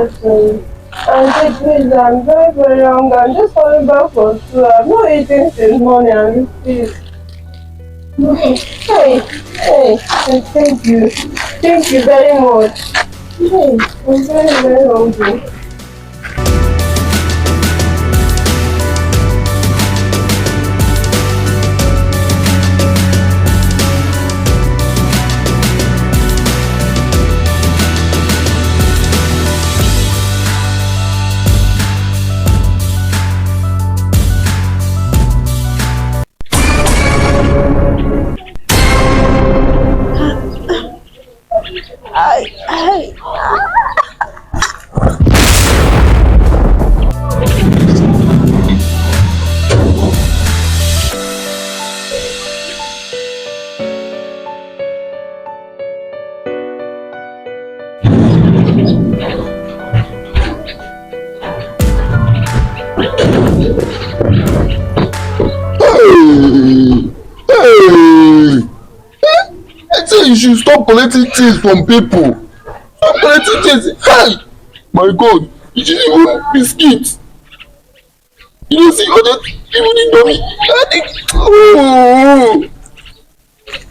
question. Auntie, please, I'm very, very hungry. I'm just coming back from school. I've not eaten since morning, and please. Hey, hey, thank you. Thank you very much. Hey, I'm very, very hungry. Hey, hey, I say you should stop collecting things from people. Stop collecting things. Hey, my God, it is even biscuits. You don't see other people in dummy. Oh,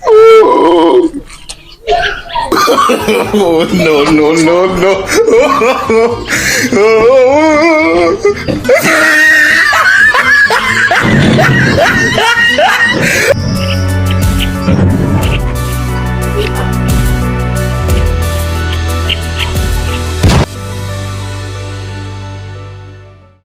oh. Oh no no no no!